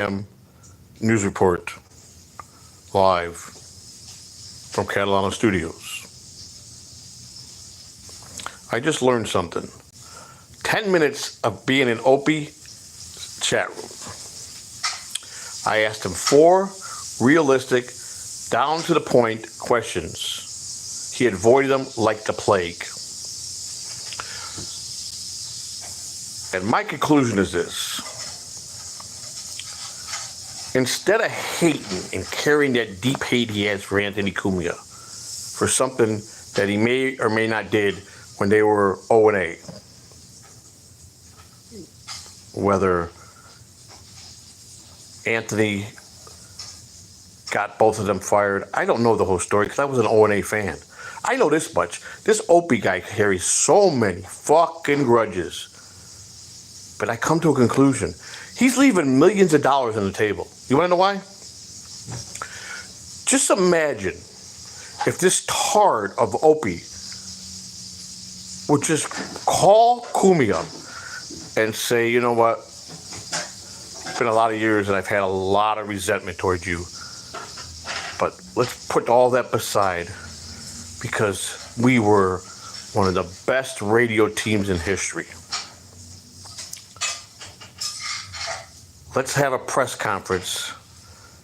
News report live from Catalano Studios. I just learned something. 10 minutes of being in Opie chat room. I asked him 4 realistic, down to the point questions. He avoided them like the plague. And my conclusion is this. Instead of hating and carrying that deep hate he has for Anthony Cumia for something that he may or may not did when they were 0-8, whether Anthony got both of them fired, I don't know the whole story because I was an 0-8 fan. I know this much. This Opie guy carries so many fucking grudges. But I come to a conclusion. He's leaving millions of dollars on the table. You want to know why? Just imagine if this tard of Opie would just call Cumia and say, you know what? It's been a lot of years and I've had a lot of resentment towards you. But let's put all that aside because we were one of the best radio teams in history. Let's have a press conference.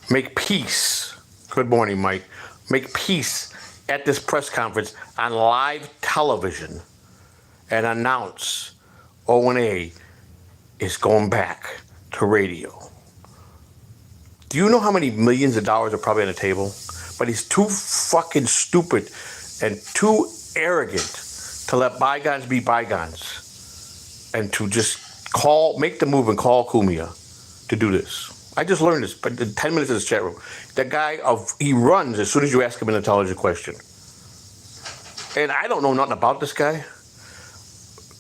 Make peace. Good morning, Mike. Make peace at this press conference on live television and announce O&A is going back to radio. Do you know how many millions of dollars are probably on the table? But he's too fucking stupid and too arrogant to let bygones be bygones and to just make the move and call Cumia to do this. I just learned this, but in 10 minutes in this chat room. That guy, he runs as soon as you ask him an intelligent question. And I don't know nothing about this guy,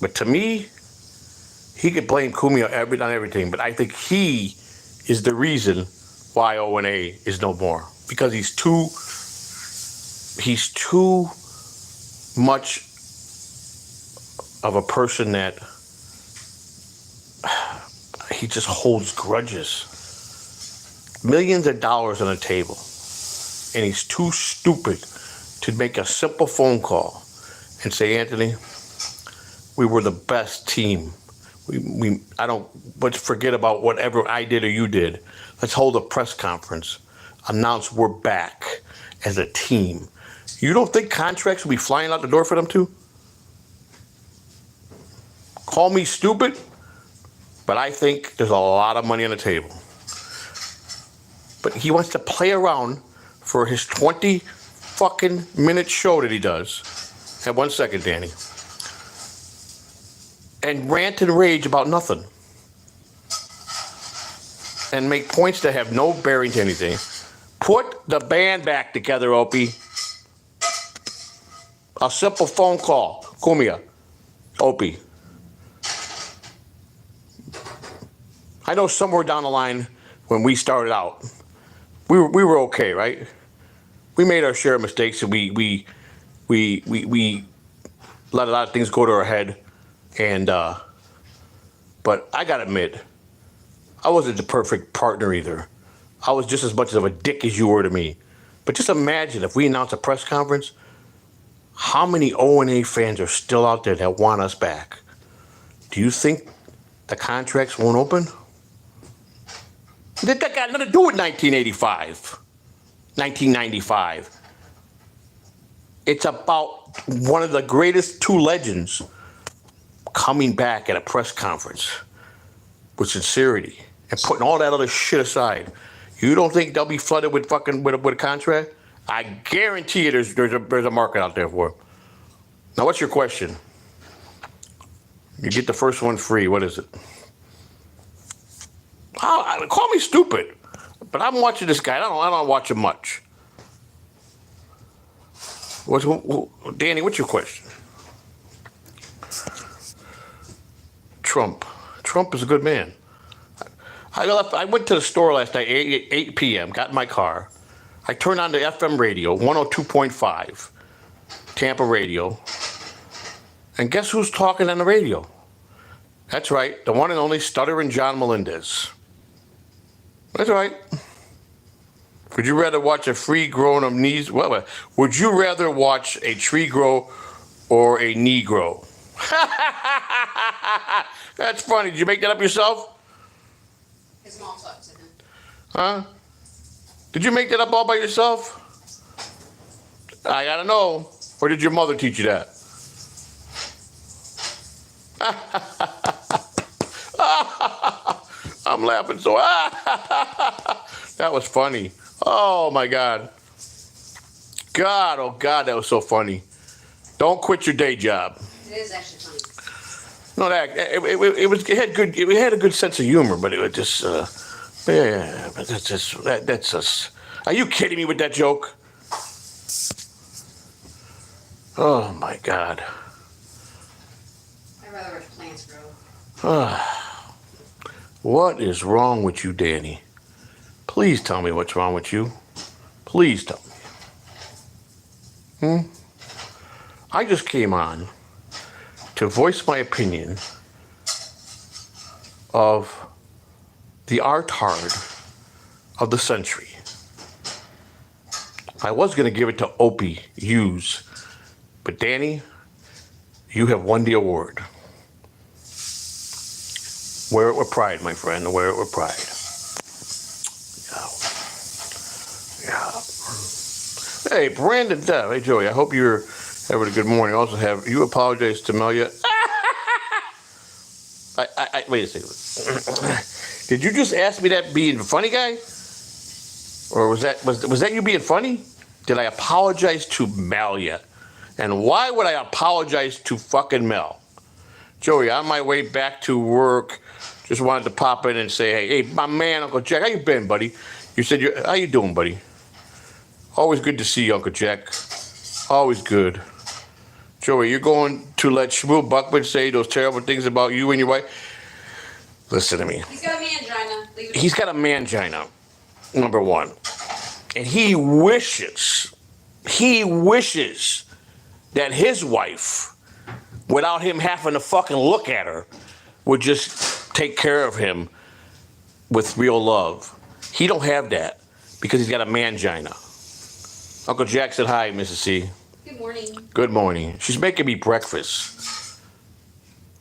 but to me, he could blame Cumia on everything, but I think he is the reason why O&A is no more. Because he's too much of a person that he just holds grudges. Millions of dollars on the table. And he's too stupid to make a simple phone call and say, Anthony, we were the best team. Let's forget about whatever I did or you did. Let's hold a press conference. Announce we're back as a team. You don't think contracts will be flying out the door for them too? Call me stupid? But I think there's a lot of money on the table. But he wants to play around for his 20 fucking minute show that he does. Have 1 second, Danny. And rant and rage about nothing. And make points that have no bearing to anything. Put the band back together, Opie. A simple phone call. Cumia. Opie. I know somewhere down the line when we started out, we were okay, right? We made our share of mistakes and we let a lot of things go to our head. And but I gotta admit, I wasn't the perfect partner either. I was just as much of a dick as you were to me. But just imagine if we announce a press conference, how many O&A fans are still out there that want us back? Do you think the contracts won't open? That got nothing to do with 1985, 1995. It's about one of the greatest two legends coming back at a press conference with sincerity and putting all that other shit aside. You don't think they'll be flooded with with a contract? I guarantee you there's a market out there for it. Now, what's your question? You get the first one free. What is it? Call me stupid, but I'm watching this guy. I don't watch him much. Danny, what's your question? Trump is a good man. I went to the store last night, 8 p.m., got in my car. I turned on the FM radio, 102.5, Tampa radio. And guess who's talking on the radio? That's right, the one and only stuttering John Melendez. That's right. Would you rather watch a tree grow on knees? Well, would you rather watch a tree grow or a knee grow? That's funny. Did you make that up yourself? His mom taught to him. Huh? Did you make that up all by yourself? I gotta know. Or did your mother teach you that? I'm laughing so. That was funny. Oh my God. God, oh God, that was so funny. Don't quit your day job. It is actually funny. No, it had a good sense of humor, but it was just yeah, but that's just. Are you kidding me with that joke? Oh my God. I'd rather watch plants grow. What is wrong with you, Danny? Please tell me what's wrong with you. Please tell me. I just came on to voice my opinion of the art-hard of the century. I was going to give it to Opie Hughes, but Danny, you have won the award. Wear it with pride, my friend. Wear it with pride. Yeah. Hey, Brandon Dev. Hey, Joey. I hope you're having a good morning. Also, have you apologized to Melia? Wait a second. Did you just ask me that being funny, guy? Or was that you being funny? Did I apologize to Melia? And why would I apologize to fucking Mel? Joey, on my way back to work, just wanted to pop in and say, hey, my man, Uncle Jack, how you been, buddy? You said, how you doing, buddy? Always good to see you, Uncle Jack. Always good. Joey, you're going to let Shmuel Buckman say those terrible things about you and your wife? Listen to me. He's got a mangina. He's got a mangina, number one. And he wishes that his wife, without him having to fucking look at her, would just take care of him with real love. He don't have that because he's got a mangina. Uncle Jack said hi, Mrs. C. Good morning. Good morning. She's making me breakfast.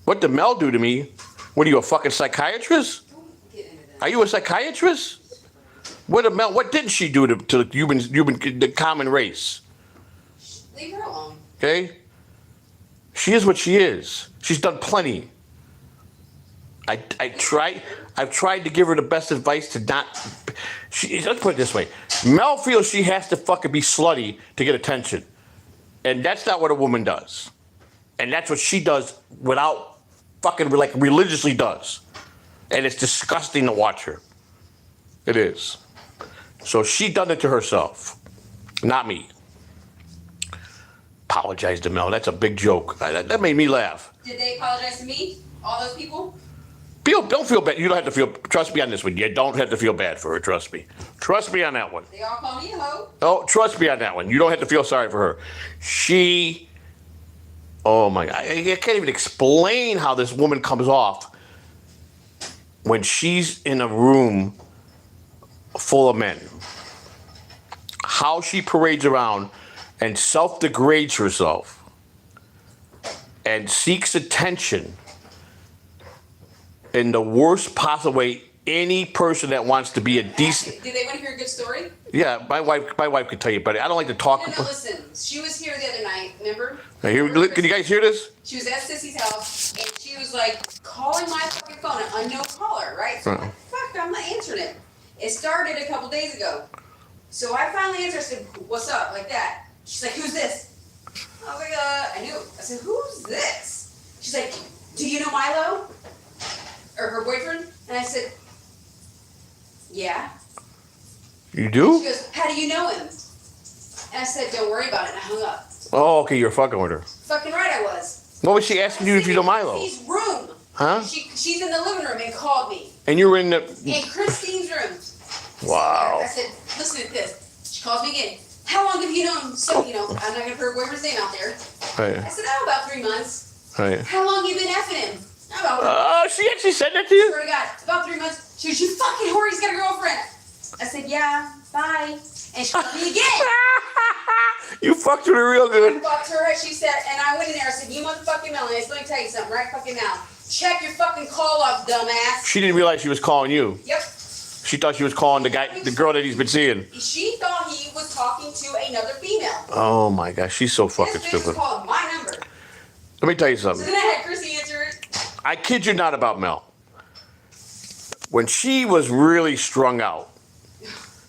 What did Mel do to me? What are you, a fucking psychiatrist? Don't get into that. Are you a psychiatrist? What didn't she do to the common race? Leave her alone. Okay? She is what she is. She's done plenty. I've tried to give her the best advice to not. Let's put it this way. Mel feels she has to fucking be slutty to get attention. And that's not what a woman does. And that's what she does without fucking, like, religiously does. And it's disgusting to watch her. It is. So she done it to herself. Not me. Apologize to Mel. That's a big joke. That made me laugh. Did they apologize to me? All those people? Don't feel bad. You don't have to feel. Trust me on this one. You don't have to feel bad for her. Trust me. Trust me on that one. They all call me a hoe. Oh, trust me on that one. You don't have to feel sorry for her. She. Oh my God. I can't even explain how this woman comes off when she's in a room full of men. How she parades around and self-degrades herself and seeks attention in the worst possible way any person that wants to be a decent. Did they want to hear a good story? Yeah, my wife could tell you, but I don't like to talk. No, listen. She was here the other night, remember? Can you guys hear this? She was at Sissy's house, and she was like calling my fucking phone, an unknown caller, right? So I'm like, fuck, I'm not answering it. It started a couple days ago. So I finally answered, I said, what's up, like that. She's like, who's this? I was like, I knew. I said, who's this? She's like, do you know Milo? Or her boyfriend? And I said, yeah. You do? She goes, how do you know him? And I said, don't worry about it, and I hung up. Oh, okay, you're fucking with her. Fucking right I was. What was she asking you if you know Milo? Christine's room. Huh? She's in the living room and called me. And you were in the... In Christine's room. Wow. I said, listen to this. She calls me again. How long have you known? So, I'm not going to put her boyfriend's name out there. Right. I said, about 3 months. Right. How long you been effing him? Oh, she actually said that to you? Swear to God, about 3 months. She goes, you fucking whore, he's got a girlfriend. I said, yeah, bye. And she called me again. You fucked her real I good. fucked her, she said, and I went in there, I said, you motherfucking Melanie, let me tell you something right fucking now. Check your fucking call log, dumbass. She didn't realize she was calling you. Yep. She thought she was calling the girl that he's been seeing. She thought he was talking to another female. Oh my gosh, she's so fucking This bitch was stupid. calling my number. Let me tell you So something. then I had Chrissy answer it. I kid you not about Mel. When she was really strung out,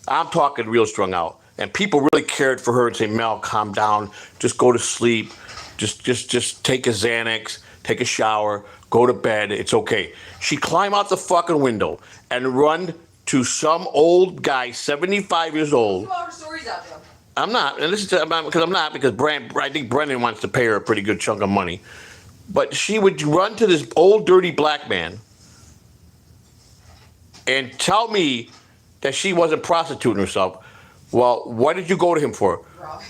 I'm talking real strung out, and people really cared for her and say, Mel, calm down, just go to sleep, just take a Xanax, take a shower, go to bed, it's okay. She'd climb out the fucking window and run to some old guy, 75 years old. You all her stories out there. I'm not, and because I think Brendan wants to pay her a pretty good chunk of money. But she would run to this old dirty black man and tell me that she wasn't prostituting herself. Well, what did you go to him for? Rob.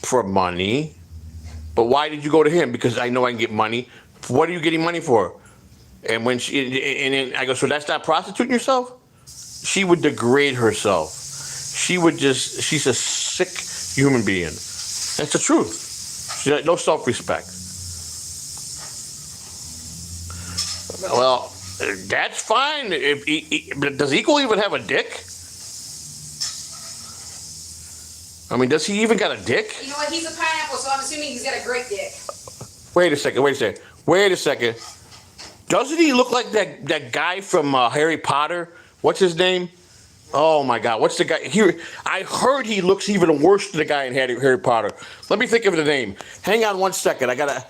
For money. But why did you go to him? Because I know I can get money. What are you getting money for? And when then I go, so that's not prostituting yourself? She would degrade herself. She's a sick human being. That's the truth. She had no self-respect. Well, that's fine. Does Equal even have a dick? I mean, does he even got a dick? You know what? He's a pineapple, so I'm assuming he's got a great dick. Wait a second. Doesn't he look like that guy from Harry Potter? What's his name? Oh my God, what's the guy? I heard he looks even worse than the guy in Harry Potter. Let me think of the name. Hang on one second. I gotta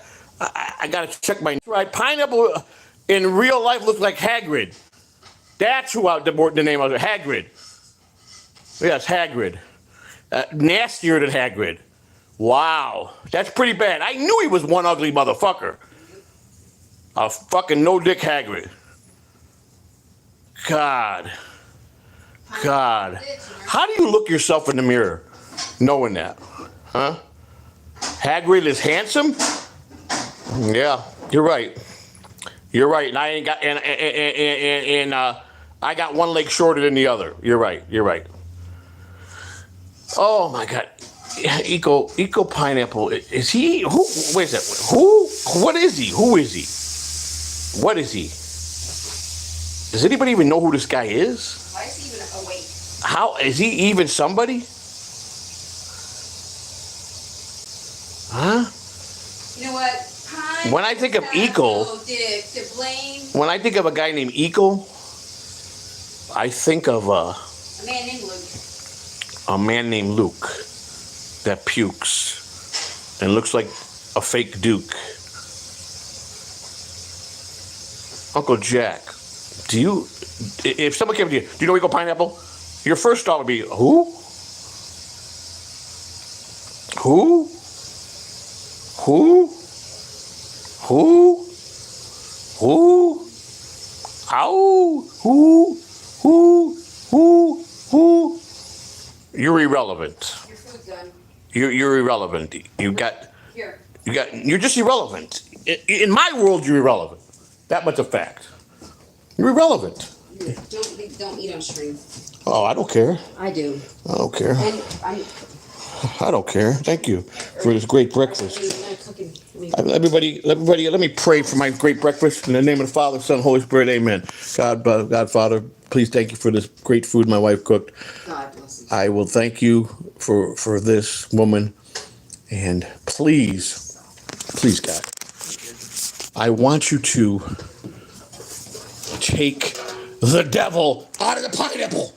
check my. Right, Pineapple in real life looks like Hagrid. That's who the name of it. Hagrid. Yes, Hagrid. Nastier than Hagrid. Wow, that's pretty bad. I knew he was one ugly motherfucker. A fucking no dick Hagrid. God. How do you look yourself in the mirror knowing that? Huh? Hagrid is handsome? Yeah, you're right. And I ain't got and I got one leg shorter than the other. You're right. Oh my God. Eco Pineapple. Is he who wait a second. What is he? Who is he? What is he? Does anybody even know who this guy is? Why is he even awake? How is he even somebody? Huh? You know what? When I think of Eagle, when I think of a guy named Eagle, I think of a man named Luke. A man named Luke that pukes and looks like a fake Duke. Uncle Jack, if someone came to you, do you know Eagle Pineapple? Your first thought would be, who? Who? Ow? Who? You're irrelevant. Your food's done. You're irrelevant. Here. You're just irrelevant. In my world, you're irrelevant. That much a fact. You're irrelevant. Don't eat on stream. Oh, I don't care. I do. I don't care. And I don't care. Thank you for this great breakfast. Everybody, let me pray for my great breakfast in the name of the Father, Son, Holy Spirit. Amen. God, Father, please thank you for this great food my wife cooked. God bless you. I will thank you for this woman, and please, God, I want you to take the devil out of the pineapple.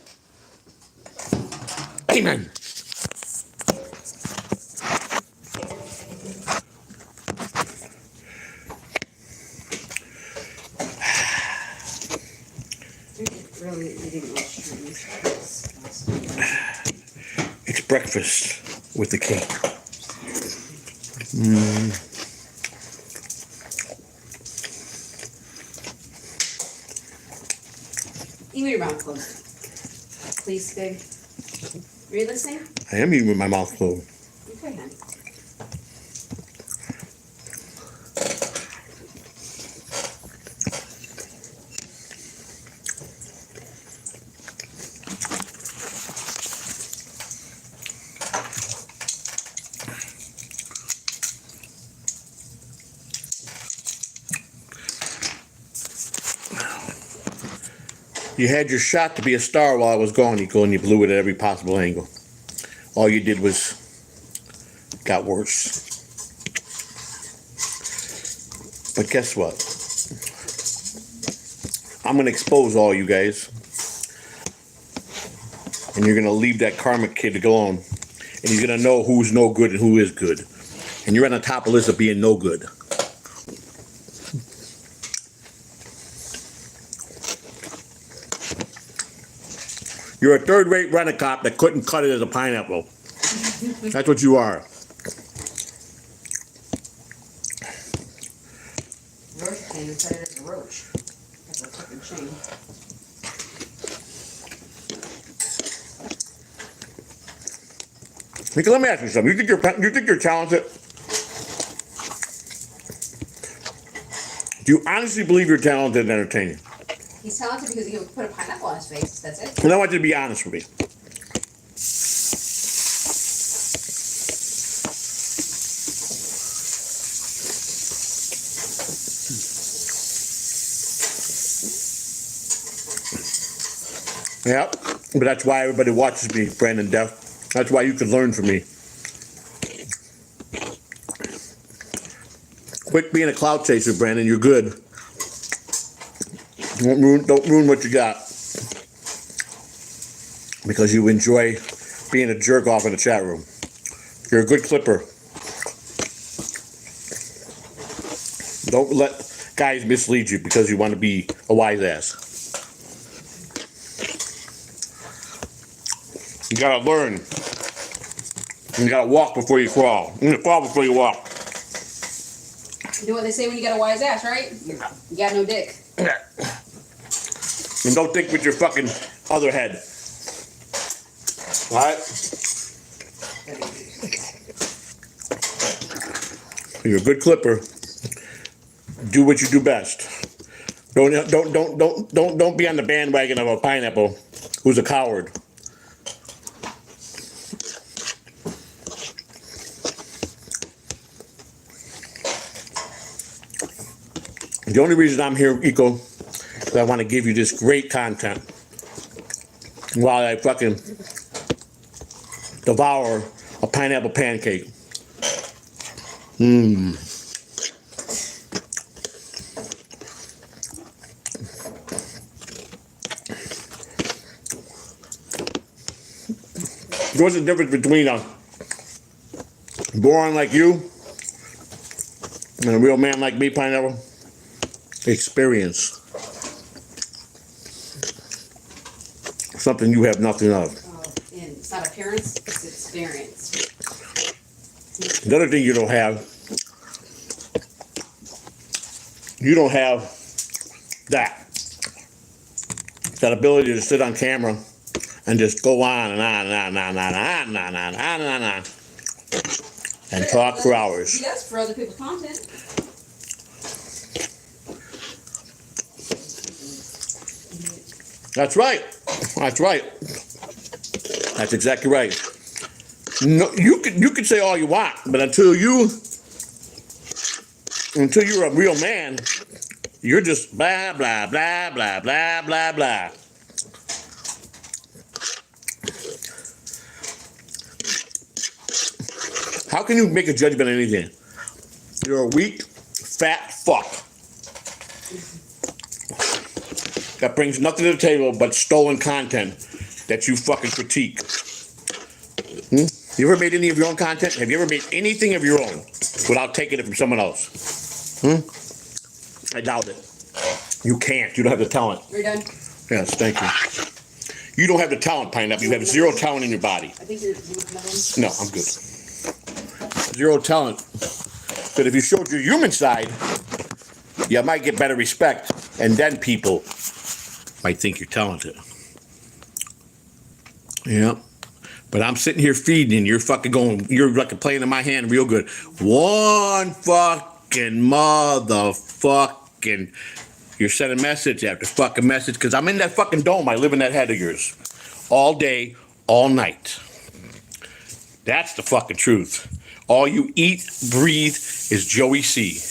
Amen. Really eating mushrooms. It's breakfast with the king. Eat with your mouth closed. Please, babe. Are you listening? I am eating with my mouth closed. Okay, honey. You had your shot to be a star while I was gone, Nico, and you blew it at every possible angle. All you did was got worse. But guess what? I'm going to expose all you guys. And you're going to leave that karmic kid alone. And you're going to know who's no good and who is good. And you're on the top of the list of being no good. You're a third-rate rent-a-cop that couldn't cut it as a pineapple. That's what you are. Roach came and cut it as a roach. That's a fucking shame. Nico, let me ask you something. You think you're talented? Do you honestly believe you're talented and entertaining? He's talented because he can put a pineapple on his face. That's it. And I want you to be honest with me. Yeah, but that's why everybody watches me, Brandon Duff. That's why you can learn from me. Quit being a clout chaser, Brandon. You're good. Don't ruin what you got. Because you enjoy being a jerk off in the chat room. You're a good clipper. Don't let guys mislead you because you want to be a wise ass. You gotta learn. You gotta walk before you crawl. You gotta crawl before you walk. You know what they say when you got a wise ass, right? You got no dick. And don't think with your fucking other head. Alright? You're a good clipper. Do what you do best. Don't be on the bandwagon of a pineapple who's a coward. The only reason I'm here, Eco, is I want to give you this great content while I fucking devour a pineapple pancake. Mmm. What's the difference between a boring like you and a real man like me, Pineapple? Experience. Something you have nothing of. And it's not appearance, it's experience. The other thing you don't have that ability to sit on camera and just go on and on and on and on and on and on and on and on and talk for hours. He does for other people's content. That's right. That's right. That's exactly right. No, you can say all you want, but until you're a real man, you're just blah blah blah blah blah blah blah. How can you make a judgment on anything? You're a weak, fat fuck that brings nothing to the table but stolen content that you fucking critique. You ever made any of your own content? Have you ever made anything of your own without taking it from someone else? I doubt it. You can't. You don't have the talent. You're done. Yes, thank you. You don't have the talent, Pineapple. You have zero talent in your body. I think you're another one. No, I'm good. Zero talent. But if you showed your human side, you might get better respect, and then people might think you're talented. Yeah. But I'm sitting here feeding, and you're fucking going, you're like playing in my hand real good. One fucking motherfucking, you're sending message after fucking message, because I'm in that fucking dome. I live in that head of yours. All day, all night. That's the fucking truth. All you eat, breathe is Joey C.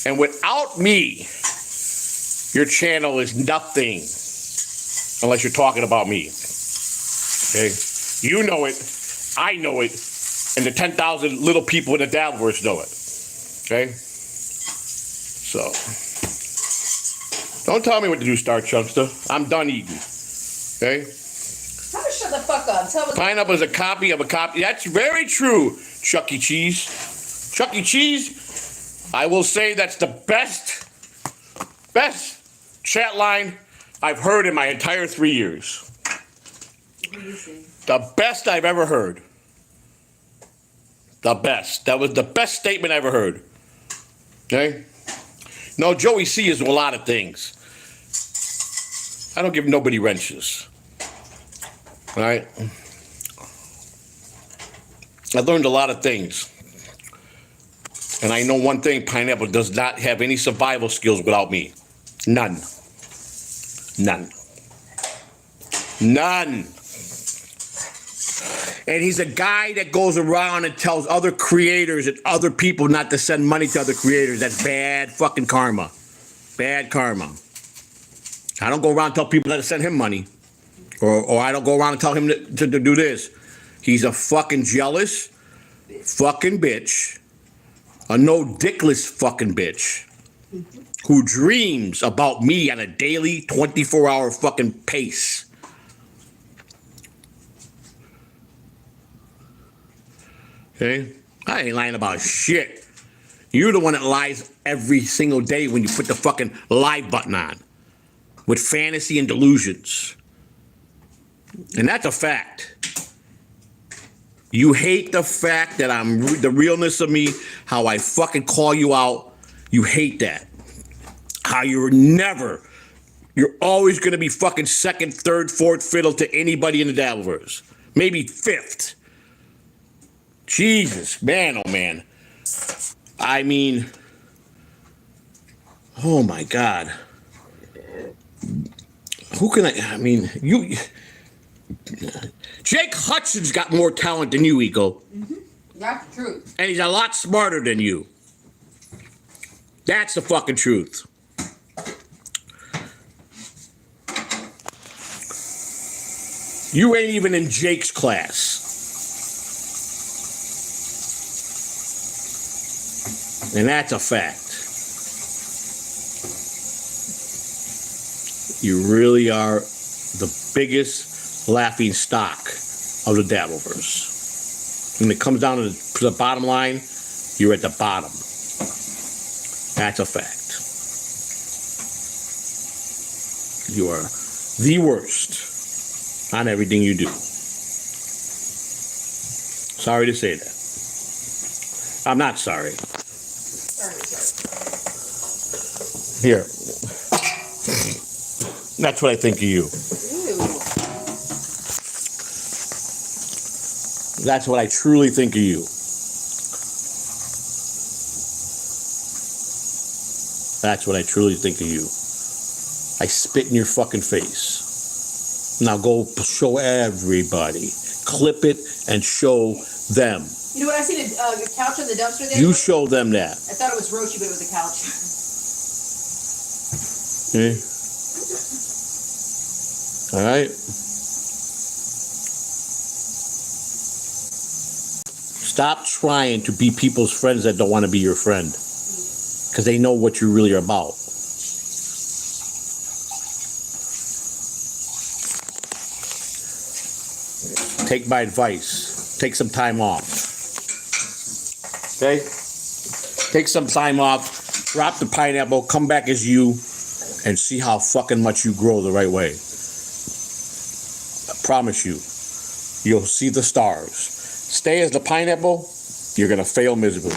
And without me, your channel is nothing. unless you're talking about me. Okay? You know it, I know it, and the 10,000 little people in the Dabbleverse know it. Okay? So, don't tell me what to do, Star Chunkster. I'm done eating. Okay? How to shut the fuck up? Tell me. Pineapple is a copy of a copy. That's very true, Chuck E. Cheese. Chuck E. Cheese, I will say that's the best chat line I've heard in my entire 3 years. What do you say? The best I've ever heard. The best. That was the best statement I ever heard. Okay? No, Joey C is a lot of things. I don't give nobody wrenches. All right? I learned a lot of things. And I know one thing, Pineapple does not have any survival skills without me. None. None. None. And he's a guy that goes around and tells other creators and other people not to send money to other creators. That's bad fucking karma. Bad karma. I don't go around and tell people not to send him money. Or I don't go around and tell him to do this. He's a fucking jealous fucking bitch. A no-dickless fucking bitch. Who dreams about me on a daily 24-hour fucking pace. Okay? I ain't lying about shit. You're the one that lies every single day when you put the fucking live button on. With fantasy and delusions. And that's a fact. You hate the fact that I'm the realness of me, how I fucking call you out. You hate that. How you're always gonna be fucking second, third, fourth fiddle to anybody in the Dabbleverse. Maybe fifth. Jesus, man, oh man. I mean, oh my God. Who can I mean, you... Jake Hudson's got more talent than you, Eco. Mm-hmm. That's the truth. And he's a lot smarter than you. That's the fucking truth. You ain't even in Jake's class. And that's a fact. You really are the biggest laughing stock of the Dabbleverse. When it comes down to the bottom line, you're at the bottom. That's a fact. You are the worst on everything you do. Sorry to say that. I'm not sorry. Here. That's what I think of you. Ew. That's what I truly think of you. That's what I truly think of you. I spit in your fucking face. Now go show everybody. Clip it and show them. You know what? I seen a couch on the dumpster there. You show them that. I thought it was Rochi, but it was a couch. Okay. All right. Stop trying to be people's friends that don't want to be your friend. Because they know what you really are about. Take my advice. Take some time off. Okay? Take some time off. Drop the pineapple. Come back as you. And see how fucking much you grow the right way. I promise you. You'll see the stars. Stay as the pineapple. You're going to fail miserably.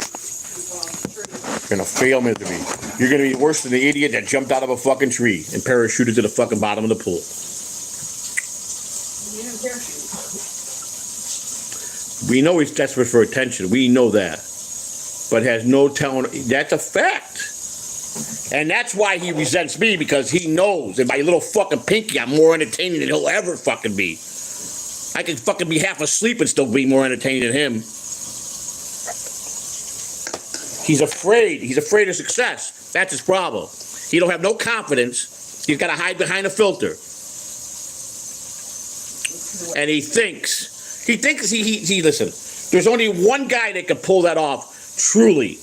You're going to fail miserably. You're going to be worse than the idiot that jumped out of a fucking tree and parachuted to the fucking bottom of the pool. We know he's desperate for attention. We know that. But has no talent. That's a fact. And that's why he resents me, because he knows that my little fucking pinky, I'm more entertaining than he'll ever fucking be. I can fucking be half asleep and still be more entertaining than him. He's afraid. He's afraid of success. That's his problem. He don't have no confidence. He's got to hide behind a filter. And he thinks, he listen, there's only one guy that can pull that off, truly.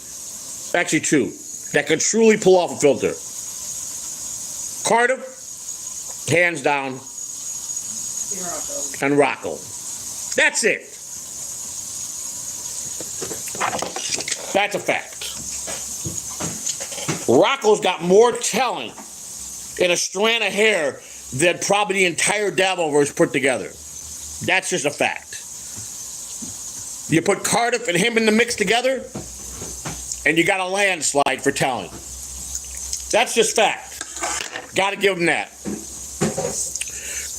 Actually, two, that can truly pull off a filter. Carter, hands down, and Rocco. That's it. That's a fact. Rocco's got more talent in a strand of hair than probably the entire Dabbleverse put together. That's just a fact. You put Cardiff and him in the mix together, and you got a landslide for talent. That's just fact. Got to give him that.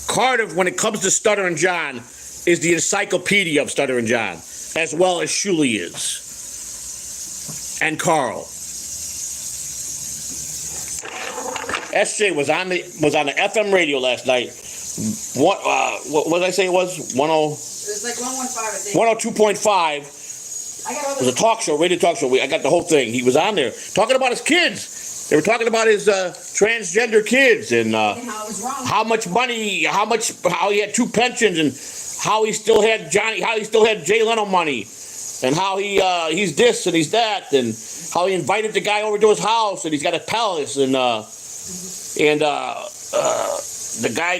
Cardiff, when it comes to Stutter and John, is the encyclopedia of Stutter and John, as well as Shuley is. And Carl. SJ was on the FM radio last night. What did I say it was? It was like 115, I think. 102.5. It was a talk show, radio talk show. I got the whole thing. He was on there talking about his kids. They were talking about his transgender kids and how it was wrong. how much money, how he had 2 pensions, and how he still had Jay Leno money, and how he's this and he's that, and how he invited the guy over to his house, and he's got a palace, and the guy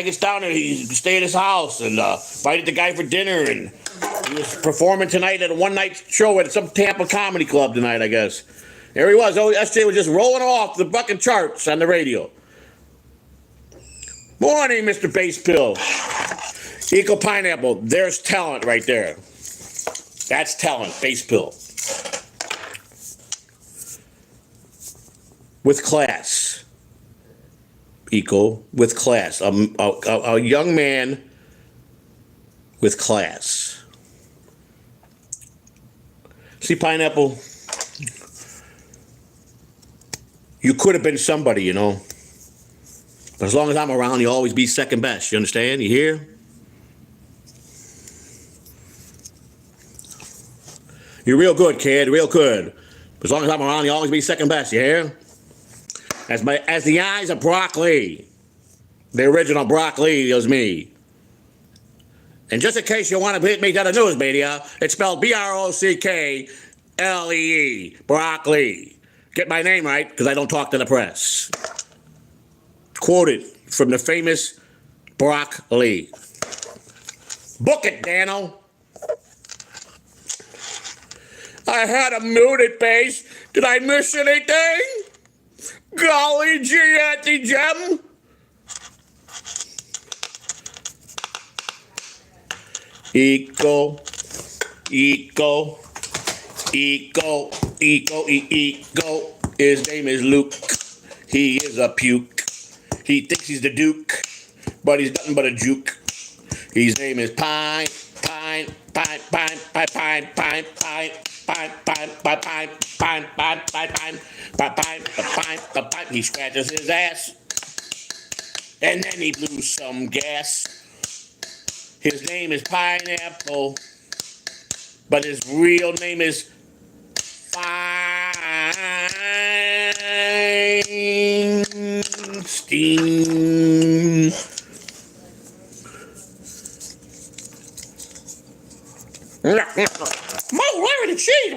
gets down there, he stay at his house, and invited the guy for dinner, and he was performing tonight at a one-night show at some Tampa comedy club tonight, I guess. There he was. Oh, SJ was just rolling off the fucking charts on the radio. Morning, Mr. Bass Pill. Eco Pineapple. There's talent right there. That's talent. Bass Pill. With class. Eco. With class. A young man with class. See, Pineapple? You could have been somebody, you know. But as long as I'm around, you'll always be second best. You understand? You hear? You're real good, kid. Real good. But as long as I'm around, you'll always be second best. You hear? As the eyes of Brock Lee. The original Brock Lee was me. And just in case you want to make that a news media, it's spelled Brocklee. Brock Lee. Get my name right, because I don't talk to the press. Quoted from the famous Brock Lee. Book it, Dano. I had a muted bass. Did I miss anything? Golly gee, Auntie Jem. Eco. His name is Luke. He is a puke. He thinks he's the Duke, but he's nothing but a juke. His name is Pine. He scratches his ass, and then he blew some gas. His name is Pineapple, but his real name is Feinstein. Mo, Larry the cheese.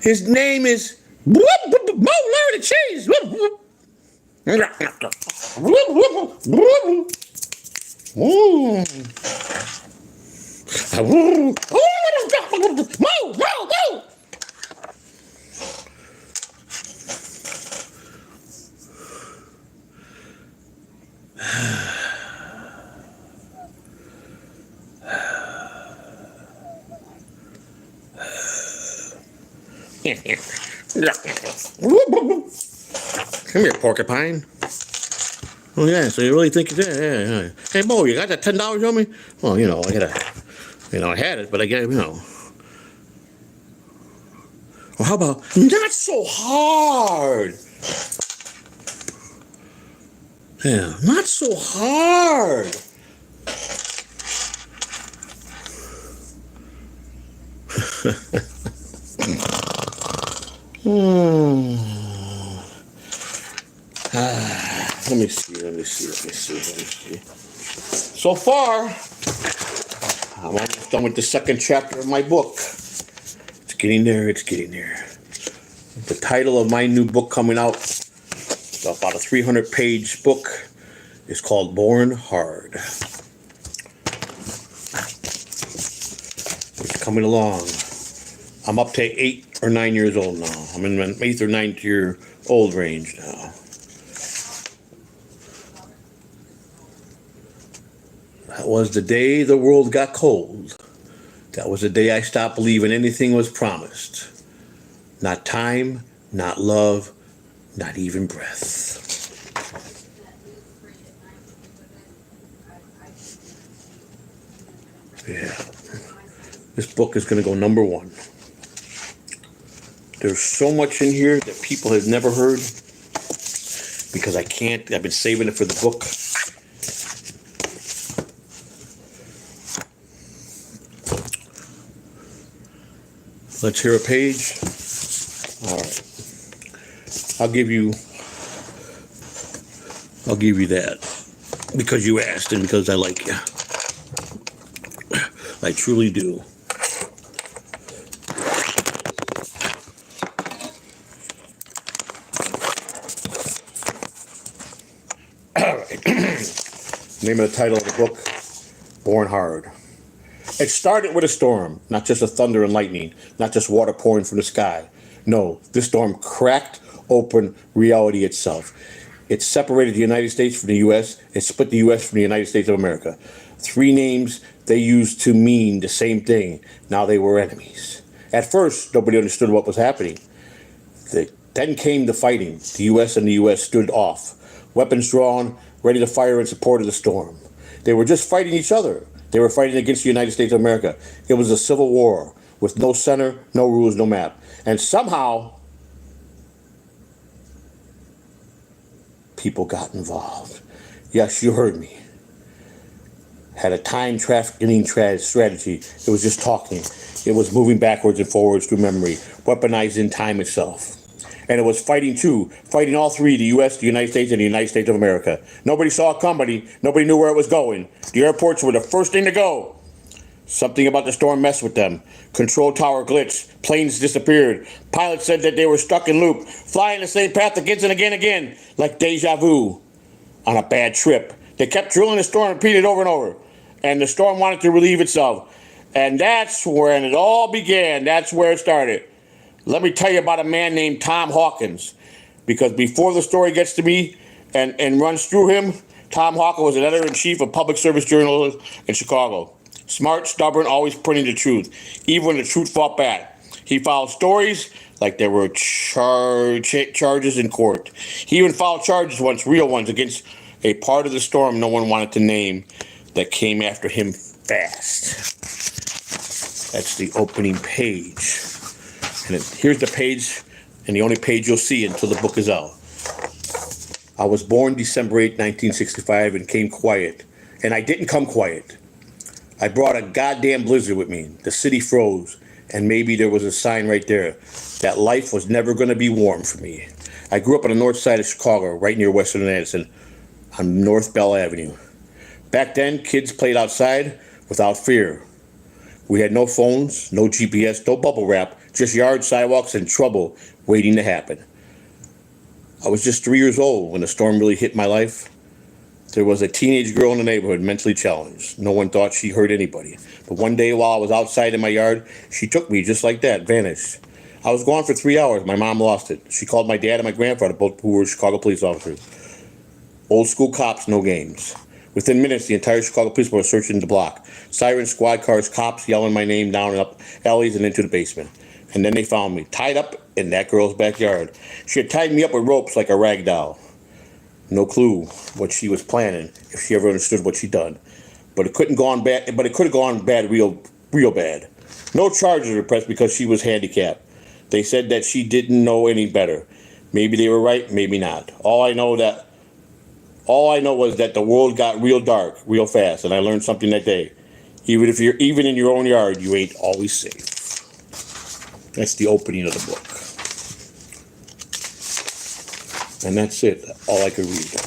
His name is Mo, Larry the cheese. Come here, porcupine. Oh yeah, so you really think you did? Yeah. Hey Mo, you got that $10 on me? Well, you know, I had it, but I get, Well, how about not so hard? Yeah, not so hard. Let me see. So far, I'm almost done with the second chapter of my book. It's getting there. The title of my new book coming out, it's about a 300-page book, is called Born Hard. It's coming along. I'm up to 8 or 9 years old now. I'm in my 8th or 9th year old range now. That was the day the world got cold. That was the day I stopped believing anything was promised. Not time, not love, not even breath. Yeah. This book is going to go #1. There's so much in here that people have never heard because I've been saving it for the book. Let's hear a page. All right. I'll give you that because you asked and because I like you. I truly do. All right. Name of the title of the book, Born Hard. It started with a storm, not just a thunder and lightning, not just water pouring from the sky. No, this storm cracked open reality itself. It separated the United States from the U.S. It split the U.S. from the United States of America. 3 names they used to mean the same thing. Now they were enemies. At first, nobody understood what was happening. Then came the fighting. The U.S. and the U.S. stood off, weapons drawn, ready to fire in support of the storm. They were just fighting each other. They were fighting against the United States of America. It was a civil war with no center, no rules, no map. And somehow, people got involved. Yes, you heard me. Had a time trafficking strategy. It was just talking. It was moving backwards and forwards through memory, weaponizing time itself. And it was fighting too, fighting all 3, the U.S., the United States, and the United States of America. Nobody saw it coming. Nobody knew where it was going. The airports were the first thing to go. Something about the storm messed with them. Control tower glitched. Planes disappeared. Pilots said that they were stuck in loop, flying the same path again and again, like deja vu on a bad trip. They kept drilling the storm, repeated over and over. And the storm wanted to relieve itself. And that's when it all began. That's where it started. Let me tell you about a man named Tom Hawkins, because before the story gets to me and runs through him, Tom Hawkins was an editor-in-chief of public service journalism in Chicago. Smart, stubborn, always printing the truth, even when the truth fought back. He filed stories like there were charges in court. He even filed charges once, real ones, against a part of the storm no one wanted to name that came after him fast. That's the opening page. And here's the page, and the only page you'll see until the book is out. I was born December 8, 1965, and came quiet. And I didn't come quiet. I brought a goddamn blizzard with me. The city froze, and maybe there was a sign right there that life was never going to be warm for me. I grew up on the north side of Chicago, right near Western and Addison, on North Bell Avenue. Back then, kids played outside without fear. We had no phones, no GPS, no bubble wrap, just yard sidewalks and trouble waiting to happen. I was just 3 years old when the storm really hit my life. There was a teenage girl in the neighborhood mentally challenged. No one thought she hurt anybody. But one day while I was outside in my yard, she took me just like that, vanished. I was gone for 3 hours. My mom lost it. She called my dad and my grandfather, both who were Chicago police officers. Old school cops, no games. Within minutes, the entire Chicago police were searching the block. Sirens, squad cars, cops yelling my name down and up alleys and into the basement. And then they found me, tied up in that girl's backyard. She had tied me up with ropes like a rag doll. No clue what she was planning, if she ever understood what she'd done. But it couldn't go on bad. But it could have gone bad, real bad. No charges were pressed because she was handicapped. They said that she didn't know any better. Maybe they were right, maybe not. All I know was that the world got real dark, real fast, and I learned something that day. Even in your own yard, you ain't always safe. That's the opening of the book. And that's it. All I could read.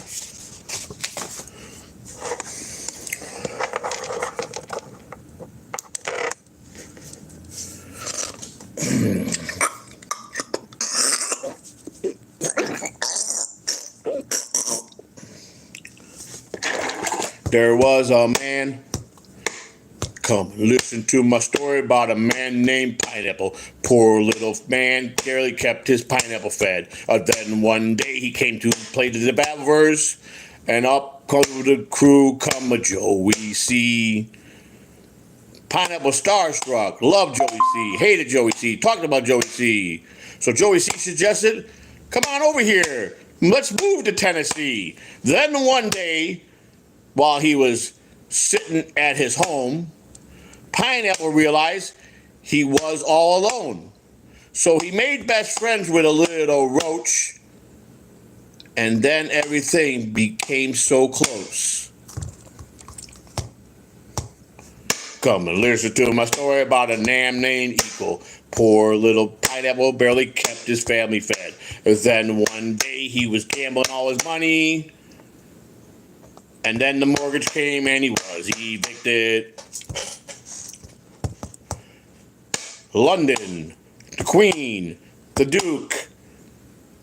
There was a man. Come listen to my story about a man named Pineapple. Poor little man barely kept his pineapple fed. Then one day he came to play the battle verse, and up comes the crew, come a Joey C. Pineapple starstruck, loved Joey C, hated Joey C, talked about Joey C. So Joey C suggested, come on over here, let's move to Tennessee. Then one day, while he was sitting at his home, Pineapple realized he was all alone. So he made best friends with a little roach, and then everything became so close. Come and listen to my story about a man named Eagle. Poor little Pineapple barely kept his family fed. Then one day he was gambling all his money, and then the mortgage came and he was evicted. London, the Queen, the Duke.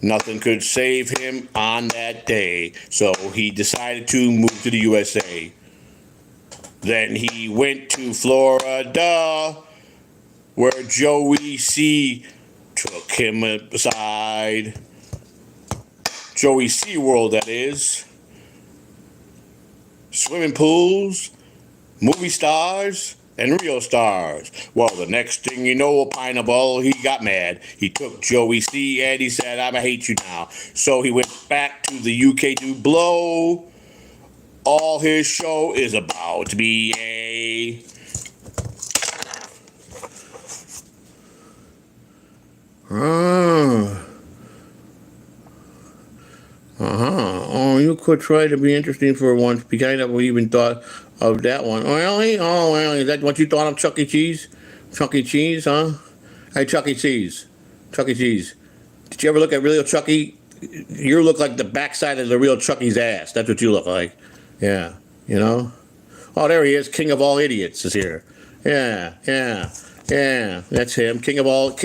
Nothing could save him on that day, so he decided to move to the USA. Then he went to Florida, where Joey C took him aside. Joey C World, that is. Swimming pools, movie stars, and real stars. Well, the next thing you know, Pineapple, he got mad. He took Joey C and he said, I'ma hate you now. So he went back to the UK to blow. All his show is about to be a... Oh, you could try to be interesting for once. Because I we even thought of that one. Really? Oh, well, is that what you thought of Chuck E. Cheese? Chuck E. Cheese, huh? Hey, Chuck E. Cheese. Chuck E. Cheese. Did you ever look at real Chuck E.? You look like the backside of the real Chuck E.'s ass. That's what you look like. Yeah, you know? Oh, there he is. King of all idiots is here. Yeah. That's him. King of all. That's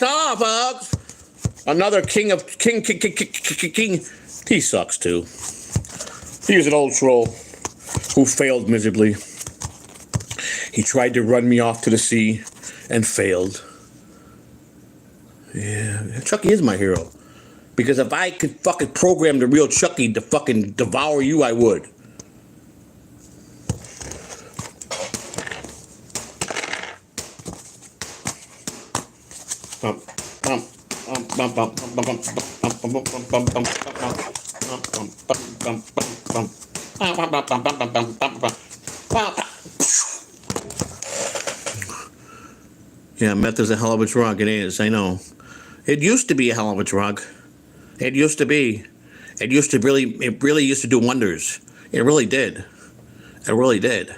all, folks. Another king. He sucks too. He was an old troll who failed miserably. He tried to run me off to the sea and failed. Yeah, Chucky is my hero. Because if I could fucking program the real Chucky to fucking devour you, I would. Yeah, meth is a hell of a drug. It is, I know. It used to be a hell of a drug. It used to be. It really used to do wonders. It really did. It really did.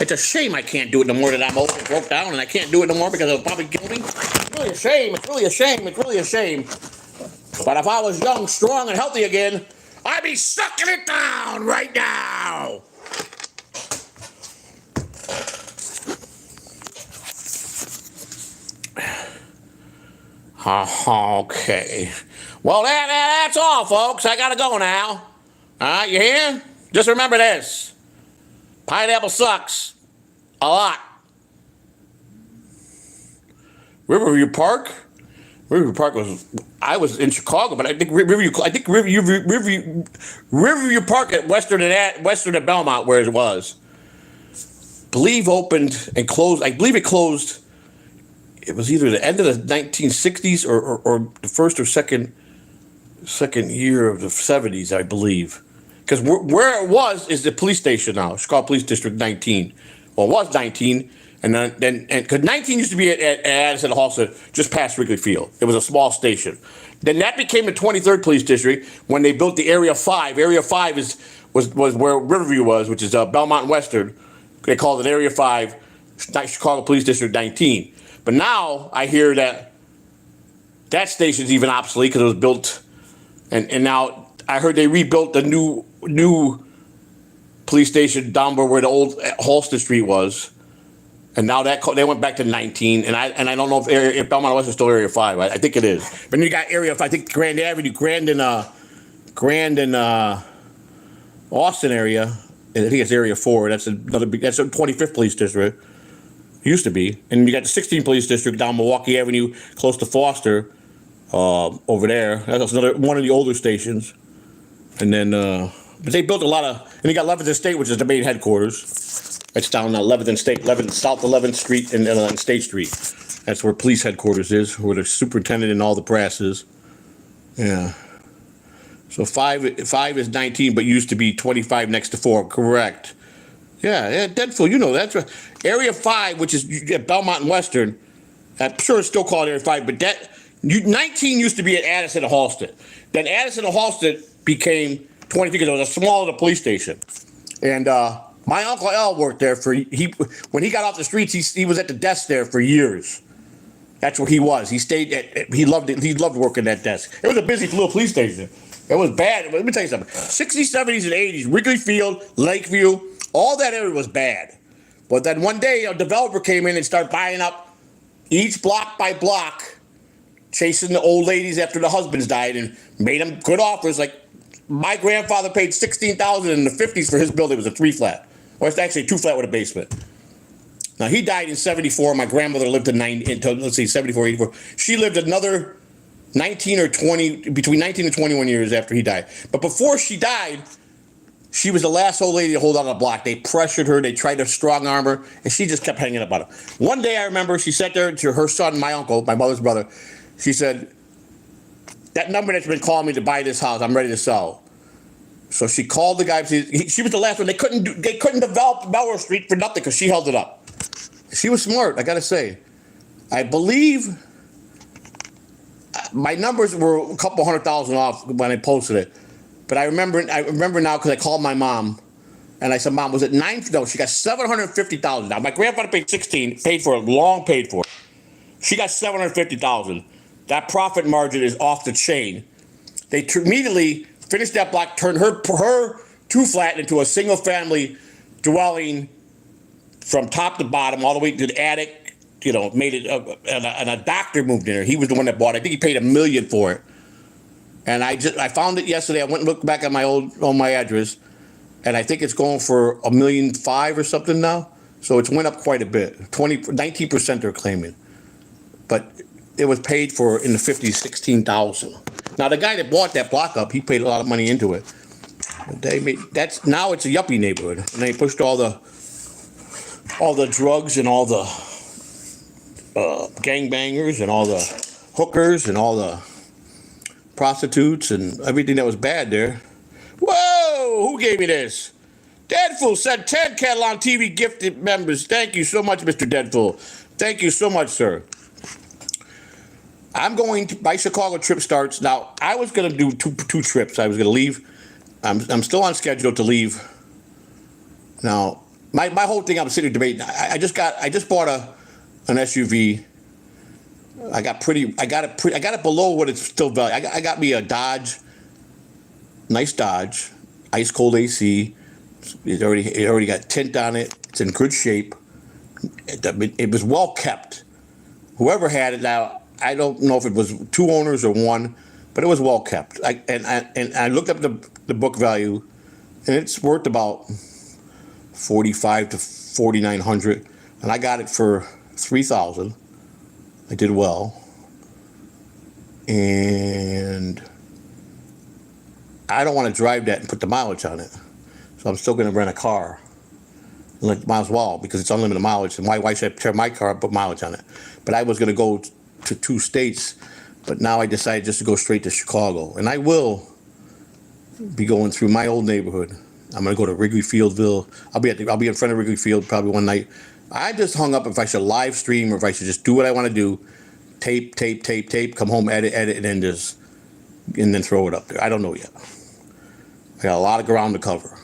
It's a shame I can't do it no more that I'm old and broke down and I can't do it no more because it'll probably kill me. It's really a shame. But if I was young, strong, and healthy again, I'd be sucking it down right now. Okay. Well, that's all, folks. I gotta go now. All right, you hear? Just remember this. Pineapple sucks. A lot. Riverview Park I was in Chicago, but I think Riverview Park at Western at Belmont, where it was. Believe opened and closed. I believe it closed. It was either the end of the 1960s or the first or second year of the 70s, I believe. Because where it was is the police station now, Chicago Police District 19. Well, it was 19, and then because 19 used to be at Addison Hall, just past Wrigley Field. It was a small station. Then that became the 23rd Police District when they built the Area 5. Area 5 was where Riverview was, which is Belmont and Western. they called it Area 5, Chicago Police District 19. But now I hear that that station's even obsolete because it was built, and now I heard they rebuilt the new police station down where the old Halsted Street was, and now they went back to 19. And I don't know if Belmont West is still Area 5. I think it is. But then you got Area 5. I think Grand Avenue, Grand and Austin area. I think it's Area 4. That's another big. That's a 25th Police District. Used to be. And you got the 16th Police District down Milwaukee Avenue, close to Foster, over there. That's another one of the older stations. And then, but they built a lot of. And you got 11th and State, which is the main headquarters. It's down 11th and State, South 11th Street and State Street. That's where police headquarters is, where the superintendent and all the brass is. Yeah. So 5 is 19, but used to be 25 next to 4. Correct. Yeah, Deadpool, you know that's right. Area 5, which is at Belmont and Western. I'm sure it's still called Area 5, but 19 used to be at Addison and Halsted. Then Addison and Halsted became 20 because it was a smaller police station. And my Uncle Al worked there when he got off the streets, he was at the desk there for years. That's where he was. He stayed he loved it. He loved working that desk. It was a busy little police station. It was bad. Let me tell you something. 60s, 70s, and 80s, Wrigley Field, Lakeview, all that area was bad. But then one day a developer came in and started buying up each block by block, chasing the old ladies after the husbands died, and made them good offers. Like my grandfather paid $16,000 in the 50s for his building. It was a 3-flat. Or it's actually a 2-flat with a basement. Now he died in 74. My grandmother lived until 74, 84. She lived another 19 or 20, between 19 and 21 years after he died. But before she died, she was the last old lady to hold on the block. They pressured her. They tried to strong arm her, and she just kept hanging up on her. One day I remember she sat there to her son, my uncle, my mother's brother. She said, "That number that's been calling me to buy this house, I'm ready to sell." So she called the guy. She was the last one. They couldn't develop Melrose Street for nothing because she held it up. She was smart, I gotta say. I believe my numbers were a couple $100,000 off when I posted it. But I remember now because I called my mom, and I said, "Mom, was it 9?" No, she got $750,000. Now my grandfather paid 16, paid for it, long paid for it. She got $750,000. That profit margin is off the chain. They immediately finished that block, turned her 2-flat into a single-family dwelling from top to bottom, all the way to the attic. You know, made it, and a doctor moved in there. He was the one that bought it. I think he paid $1 million for it. And I found it yesterday. I went and looked back at on my address, and I think it's going for $1.5 million or something now. So it's went up quite a bit. 19% they're claiming, but it was paid for in the 50s, $16,000. Now the guy that bought that block up, he paid a lot of money into it. Now it's a yuppie neighborhood, and they pushed all the drugs and all the gangbangers and all the hookers and all the prostitutes and everything that was bad there. Whoa! Who gave me this? Deadpool said 10 Catalan TV gifted members. Thank you so much, Mr. Deadpool. Thank you so much, sir. I'm going to, my Chicago trip starts. Now, I was going to do two trips. I was going to leave. I'm still on schedule to leave. Now, my whole thing, I'm sitting debating. I just bought an SUV. I got it below what it's still valued. I got me a Dodge, nice Dodge, ice cold AC. It already got tint on it. It's in good shape. It was well kept. Whoever had it now, I don't know if it was 2 owners or 1, but it was well kept. I looked up the book value, and it's worth about $4,500 to $4,900, and I got it for $3,000. I did well, and I don't want to drive that and put the mileage on it, so I'm still going to rent a car. Like, might as well, because it's unlimited mileage, and why should I tear my car and put mileage on it? But I was going to go to 2 states, but now I decided just to go straight to Chicago, and I will be going through my old neighborhood. I'm going to go to Wrigley Fieldville. I'll be in front of Wrigley Field probably one night. I just hung up if I should live stream or if I should just do what I want to do, tape, come home, edit, and then throw it up there. I don't know yet. I got a lot of ground to cover.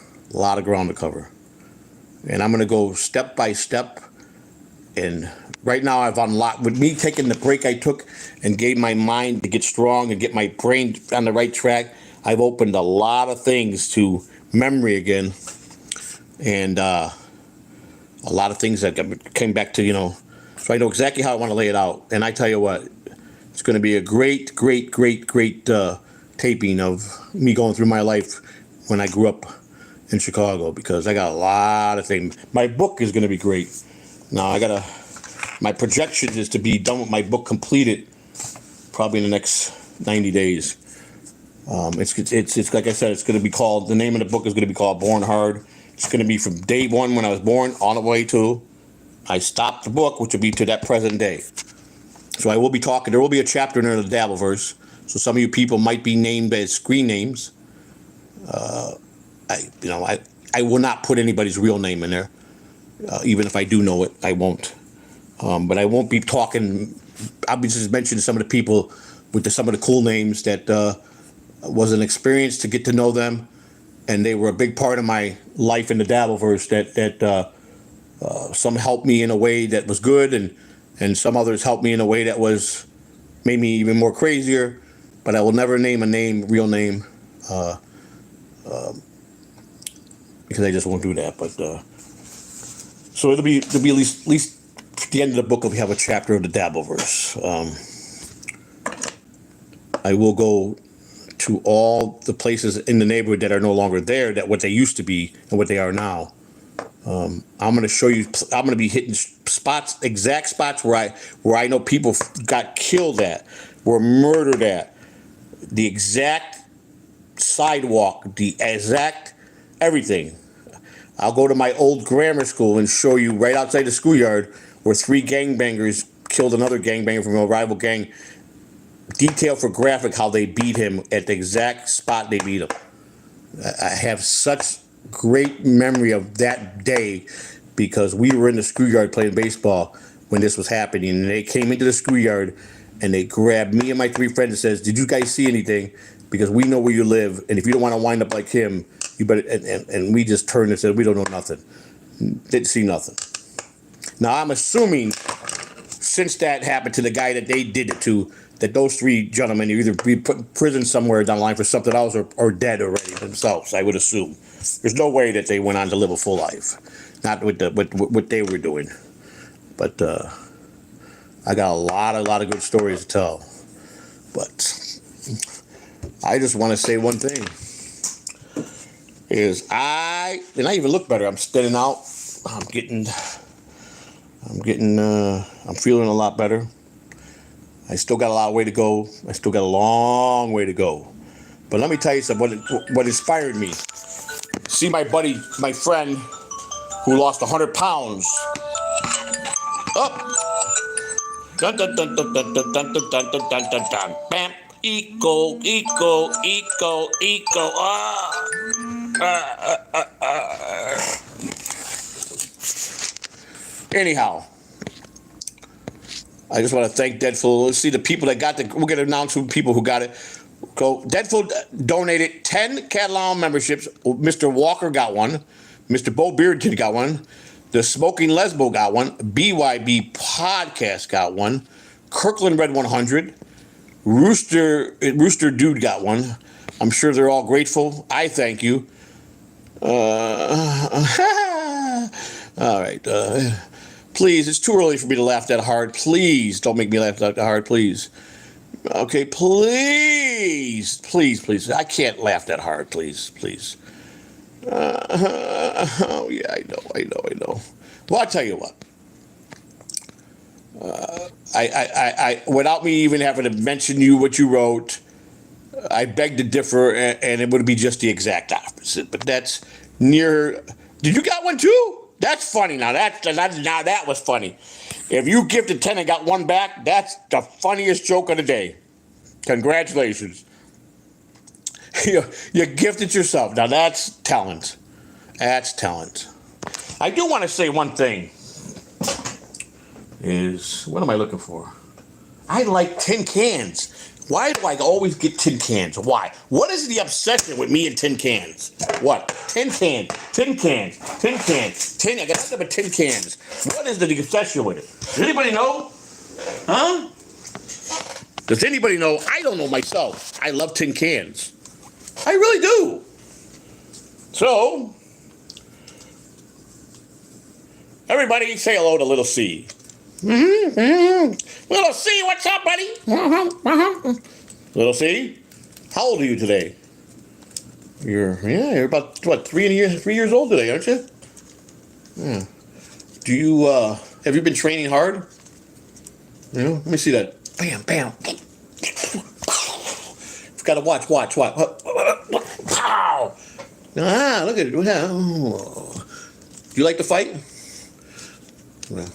And I'm going to go step by step. And right now I've unlocked, with me taking the break I took and gave my mind to get strong and get my brain on the right track, I've opened a lot of things to memory again. And a lot of things that came back to, so I know exactly how I want to lay it out. And I tell you what, it's going to be a great taping of me going through my life when I grew up in Chicago, because I got a lot of things. My book is going to be great. Now my projection is to be done with my book completed probably in the next 90 days. It's like I said, it's going to be called, the name of the book is going to be called Born Hard. It's going to be from day one when I was born all the way to I stopped the book, which will be to that present day. So I will be talking, there will be a chapter in there of the Dabbleverse. So some of you people might be named as screen names. I will not put anybody's real name in there. Even if I do know it, I won't. But I won't be talking, I'll be just mentioning some of the people with some of the cool names that was an experience to get to know them. And they were a big part of my life in the Dabbleverse that some helped me in a way that was good, and some others helped me in a way that made me even more crazier. But I will never name a real name, because I just won't do that. But so it'll be at least at the end of the book, we have a chapter of the Dabbleverse. I will go to all the places in the neighborhood that are no longer there, that what they used to be and what they are now. I'm going to show you. I'm going to be hitting spots, exact spots where I know people got killed at, were murdered at, the exact sidewalk, the exact everything. I'll go to my old grammar school and show you right outside the schoolyard where 3 gangbangers killed another gangbanger from a rival gang. Detail for graphic how they beat him at the exact spot they beat him. I have such great memory of that day because we were in the schoolyard playing baseball when this was happening, and they came into the schoolyard and they grabbed me and my 3 friends and says, "Did you guys see anything? Because we know where you live, and if you don't want to wind up like him, you better." And we just turned and said, "We don't know nothing." Didn't see nothing. Now I'm assuming since that happened to the guy that they did it to, that those 3 gentlemen either be put in prison somewhere down the line for something else or dead already themselves, I would assume. There's no way that they went on to live a full life. Not with what they were doing. But I got a lot of good stories to tell. But I just want to say one thing. I even look better. I'm standing out. I'm feeling a lot better. I still got a lot of way to go. I still got a long way to go. But let me tell you something, what inspired me. See my buddy, my friend, who lost 100 pounds. Up. Dun dun dun dun dun dun dun dun dun dun dun dun. Bam. Eco. Anyhow, I just want to thank Deadful. Let's see the people that got we're going to announce who people who got it. Go. Deadful donated 10 Catalano memberships. Mr. Walker got one. Mr. Bo Beardton got one. The Smoking Lesbo got one. BYB Podcast got one. Kirkland Red 100. Rooster Dude got one. I'm sure they're all grateful. I thank you. All right. Please, it's too early for me to laugh that hard. Please don't make me laugh that hard, please. Okay, please. I can't laugh that hard, please. Oh, yeah, I know. Well, I'll tell you what. I without me even having to mention what you wrote, I beg to differ, and it would be just the exact opposite. But that's near. Did you got one too? That's funny. Now that was funny. If you gifted 10 and got one back, that's the funniest joke of the day. Congratulations. You gifted yourself. Now that's talent. That's talent. I do want to say one thing. What am I looking for? I like tin cans. Why do I always get tin cans? Why? What is the obsession with me and tin cans? What? Tin cans. tin. I got nothing but tin cans. What is the obsession with it? Does anybody know? Huh? Does anybody know? I don't know myself. I love tin cans. I really do. So, everybody say hello to Little C. Little C, what's up, buddy? Little C, how old are you today? You're about, what, 3 years old today, aren't you? Yeah. Do you, have you been training hard? You know, let me see that. Bam, bam. Gotta watch. Pow! Ah, look at it. Oh. Do you like to fight? Yeah.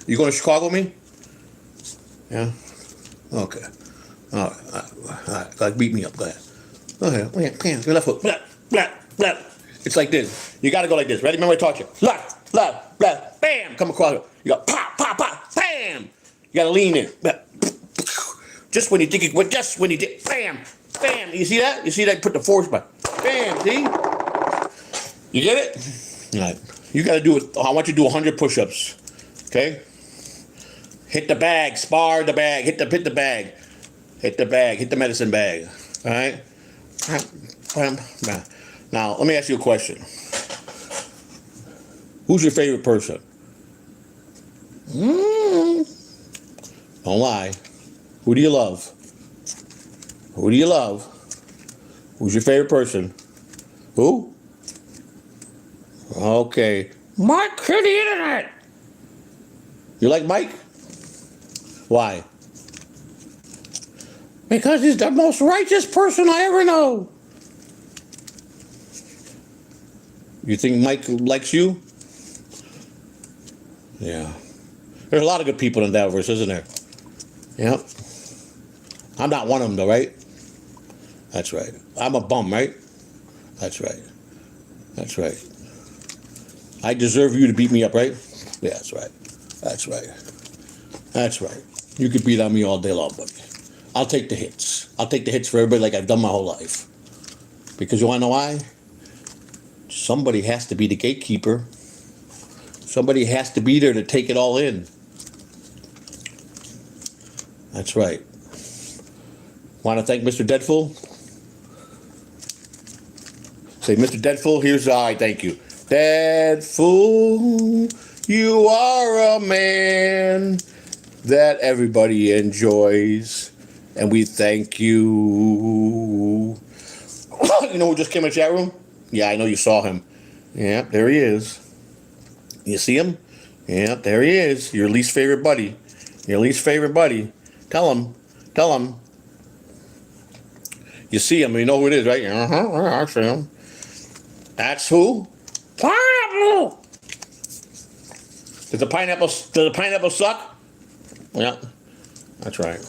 You going to Chicago with me? Yeah? Okay. All right. Go ahead, beat me up. Go ahead. Okay. Bam. Your left foot. Blah, blah, blah. It's like this. You gotta go like this. Ready? Remember I taught you. Left, left, left. Bam. Come across it. You got pop, pop, pop. Bam. You gotta lean in. Just when you think it, just when you did, bam, bam. You see that? You see that? Put the force by. Bam. See? You get it? All right. You gotta do it. I want you to do 100 push-ups. Okay? Hit the bag. Spar the bag. Hit the bag. Hit the bag. Hit the medicine bag. All right? Now, let me ask you a question. Who's your favorite person? Don't lie. Who do you love? Who do you love? Who's your favorite person? Who? Okay. Mike to the internet. You like Mike? Why? Because he's the most righteous person I ever know. You think Mike likes you? Yeah. There's a lot of good people in that verse, isn't there? Yep. I'm not one of them, though, right? That's right. I'm a bum, right? That's right. That's right. I deserve you to beat me up, right? Yeah, that's right. That's right. That's right. You could beat on me all day long, buddy. I'll take the hits. I'll take the hits for everybody like I've done my whole life. Because you want to know why? Somebody has to be the gatekeeper. Somebody has to be there to take it all in. That's right. Want to thank Mr. Deadful? Say, Mr. Deadful, here's I thank you. Deadful, you are a man that everybody enjoys, and we thank you. You know who just came in the chat room? Yeah, I know you saw him. Yeah, there he is. You see him? Yeah, there he is. Your least favorite buddy. Your least favorite buddy. Tell him. You see him, you know who it is, right? I see him. That's who? Pineapple! Does the pineapple suck? Yeah. That's right.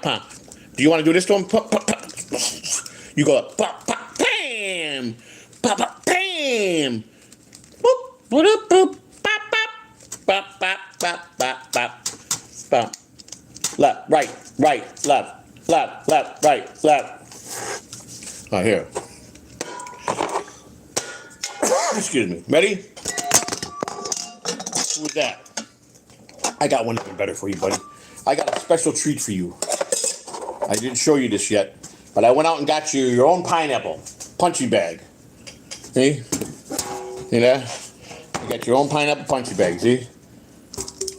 Pop. Do you want to do this to him? Pop. You go pop, bam! Pop, bam! Boop, boop, boop, pop. Left, right, left, right, left. All right, here. Excuse me. Ready? Who's that? I got one even better for you, buddy. I got a special treat for you. I didn't show you this yet, but I went out and got you your own pineapple punchy bag. See? See that? You got your own pineapple punchy bag, see?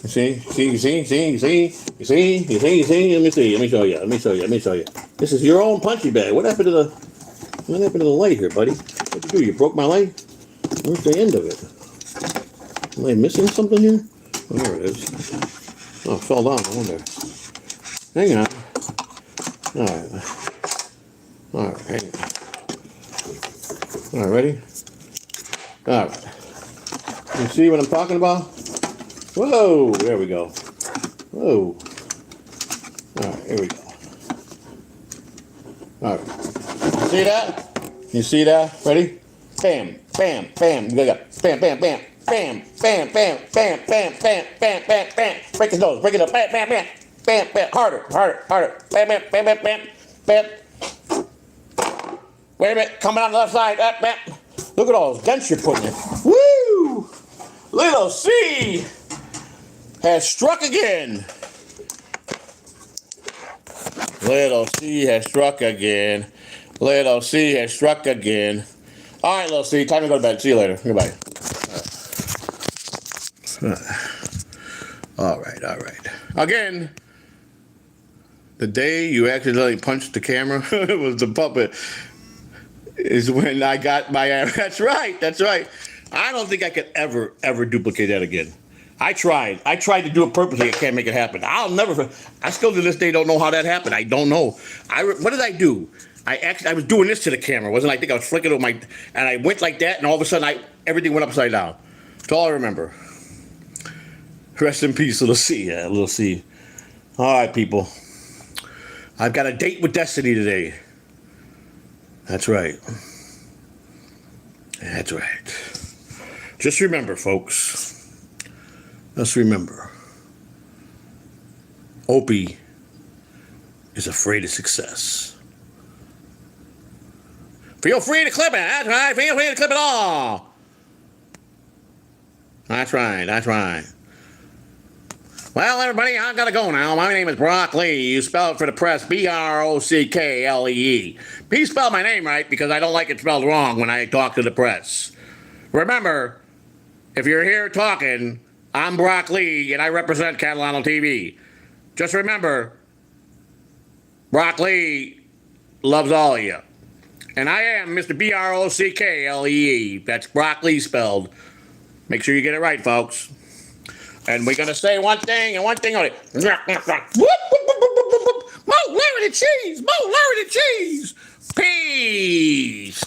You see? Let me show you. This is your own punchy bag. What happened to the light here, buddy? What'd you do? You broke my light? Where's the end of it? Am I missing something here? Oh, there it is. Oh, it fell down. I wonder. Hang on. All right, hang on. All right, ready? All right. You see what I'm talking about? Whoa, there we go. Whoa. All right, here we go. All right. See that? You see that? Ready? Bam, bam, bam. You got bam, bam, bam. Bam, bam, bam, bam, bam, bam, bam, bam, bam. Break his nose, break it up. Bam, bam, bam. Bam, bam. Harder. Bam, bam, bam, bam, bam. Bam. Wait a minute. Coming on the left side. Bam. Look at all those dents you're putting in. Woo! Little C has struck again. Little C has struck again. Little C has struck again. All right, Little C, time to go to bed. See you later. Goodbye. All right. Again, the day you accidentally punched the camera was the puppet. Is when I got my. That's right. I don't think I could ever duplicate that again. I tried to do it purposely. I can't make it happen. I still to this day don't know how that happened. I don't know. What did I do? I was doing this to the camera, wasn't I? I think I was flicking it with and I went like that, and all of a sudden everything went upside down. That's all I remember. Rest in peace, Little C. Yeah, Little C. All right, people. I've got a date with Destiny today. That's right. Just remember, folks. Just remember. Opie is afraid of success. Feel free to clip it. That's right. Feel free to clip it all. That's right. Well, everybody, I gotta go now. My name is Brock Lee. You spell it for the press, Brocklee. Please spell my name right because I don't like it spelled wrong when I talk to the press. Remember, if you're here talking, I'm Brock Lee and I represent Catalano TV. Just remember, Brock Lee loves all of you. And I am Mr. Brocklee. That's Brock Lee spelled. Make sure you get it right, folks. And we're going to say one thing and one thing only. More Larry the Cheese! Peace!